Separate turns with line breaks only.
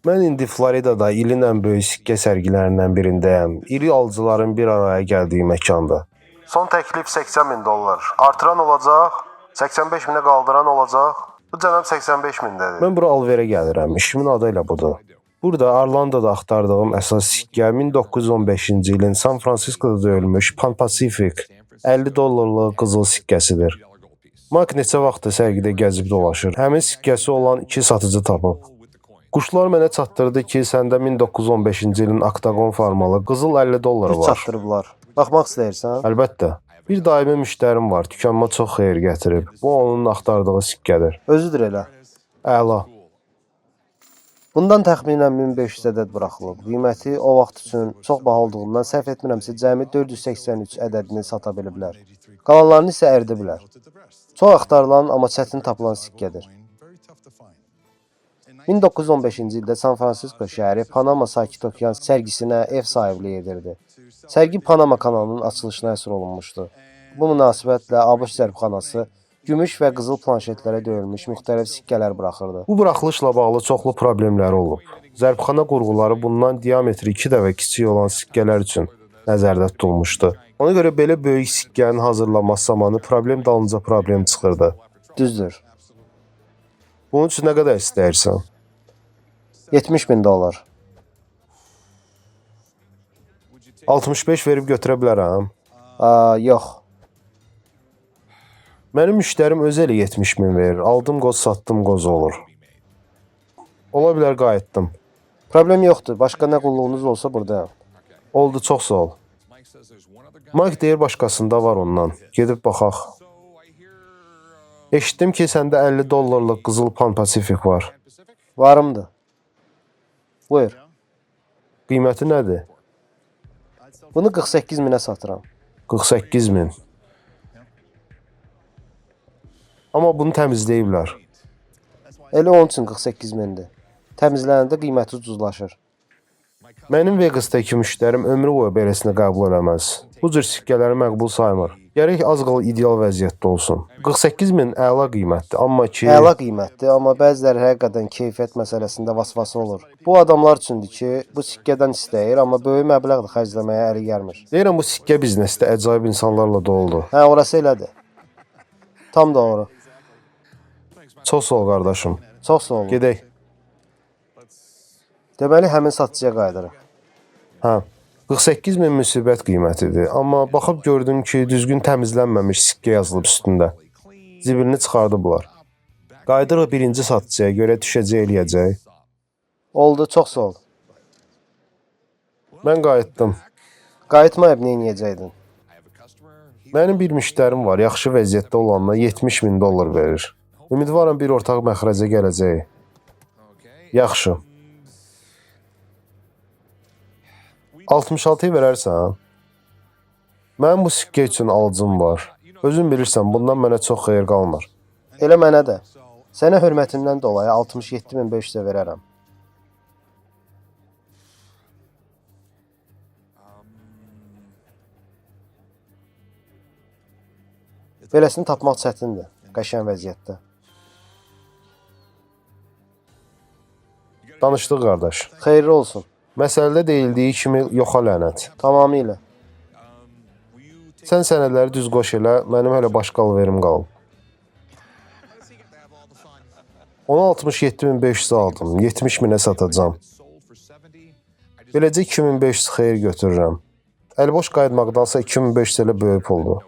Mən indi Floridada ilin ən böyük sikkə sərgilərindən birindəyəm. İri alıcıların bir araya gəldiyi məkanda. Son təklif $80.000. Artıran olacaq, 85 minə qaldıran olacaq. Bu cənab 85 mindədir. Mən bura alverə gəlirəm. İşimin adı elə budur. Burada Orlandoda axtardığım əsas sikkə 1915-ci ilin San Fransiskoda döyülmüş Pan Pacific $50 qızıl sikkəsidir. Mark neçə vaxtdır sərgidə gəzib dolaşır. Həmin sikkəsi olan 2 satıcı tapıb. Quşlar mənə çatdırdı ki, səndə 1915-ci ilin oktagon formalı qızıl $50 var.
Çatdırıblar. Baxmaq istəyirsən?
Əlbəttə. Bir daimi müştərim var, dükanıma çox xeyir gətirib. Bu onun axtardığı sikkədir.
Özüdür elə.
Əla.
Bundan təxminən 1500 ədəd buraxılıb. Qiyməti o vaxt üçün çox baha olduğundan səhv etmirəmsə cəmi 483 ədədini sata biliblər. Qalanlarını isə əridiblər. Çox axtarılan, amma çətin tapılan sikkədir. 1915-ci ildə San Fransisko şəhəri Panama Sakit Okean sərgisinə ev sahibliyi edirdi. Sərgi Panama kanalının açılışına həsr olunmuşdu. Bu münasibətlə ABŞ zərbxanası gümüş və qızıl planşetlərə döyülmüş müxtəlif sikkələr buraxırdı.
Bu buraxılışla bağlı çoxlu problemləri olub. Zərbxana qurğuları bundan diametri 2 dəfə kiçik olan sikkələr üçün nəzərdə tutulmuşdu. Ona görə belə böyük sikkənin hazırlanması zamanı problem dalınca problem çıxırdı.
Düzdür.
Bunun üçün nə qədər istəyirsən?
$70.000.
65 verib götürə bilərəm.
Yox.
Mənim müştərim özü elə 70.000 verir. Aldım qoz, satdım qoz olur. Ola bilər qayıtdım.
Problem yoxdur. Başqa nə qulluğunuz olsa buradayım.
Oldu, çox sağ ol. Mike deyir başqasında var ondan. Gedib baxaq. Eşitdim ki, səndə $50 qızıl Pan Pacific var.
Varımdır. Buyur.
Qiyməti nədir?
Bunu 48 minə satıram.
48.000. Amma bunu təmizləyiblər.
Elə onun üçün 48 mindir. Təmizlənəndə qiyməti ucuzlaşır.
Mənim Vegasdakı müştərim ömrü boyu beləsini qəbul eləməz. Bu cür sikkələri məqbul saymır. Gərək az qala ideal vəziyyətdə olsun. 48.000 əla qiymətdir, amma ki...
Əla qiymətdir, amma bəziləri həqiqətən keyfiyyət məsələsində vasvası olur. Bu adamlar üçündür ki, bu sikkədən istəyir, amma böyük məbləğdə xərcləməyə əli gəlmir.
Deyirəm, bu sikkə biznesdə əcaib insanlarla doludur.
Hə, orası elədir. Tam doğru.
Çox sağ ol, qardaşım.
Çox sağ olun.
Gedək.
Deməli, həmin satıcıya qayıdırıq.
Hə, 48.000 müsibət qiymətidir. Amma baxıb gördüm ki, düzgün təmizlənməmiş sikkə yazılıb üstündə. Zibilini çıxardıblar. Qayıdırıq birinci satıcıya görə düşəcək eləyəcək.
Oldu, çox sağ ol.
Mən qayıtdım.
Qayıtmayıb nə edəcəkdin?
Mənim bir müştərim var, yaxşı vəziyyətdə olanla $70.000 verir. Ümidvaram bir ortaq məxrəcə gələcək. Yaxşı. 66-yı verərsən? Mənim bu sikkə üçün alıcım var. Özün bilirsən, bundan mənə çox xeyir qalmır.
Elə mənə də. Sənə hörmətimdən dolayı 67.500 verərəm. Beləsini tapmaq çətindir, qəşəng vəziyyətdə.
Danışdıq, qardaş.
Xeyirli olsun.
Məsələdə deyildiyi kimi yoxa lənət.
Tamamilə.
Sən sənədləri düz qoş elə, mənim hələ başqa alverim qalıb. Ona 67.500 aldım, 70.000-ə satacağam. Beləcə 2.500 xeyir götürürəm. Əlboş qayıtmaqdansa 2.500 elə böyük oldu.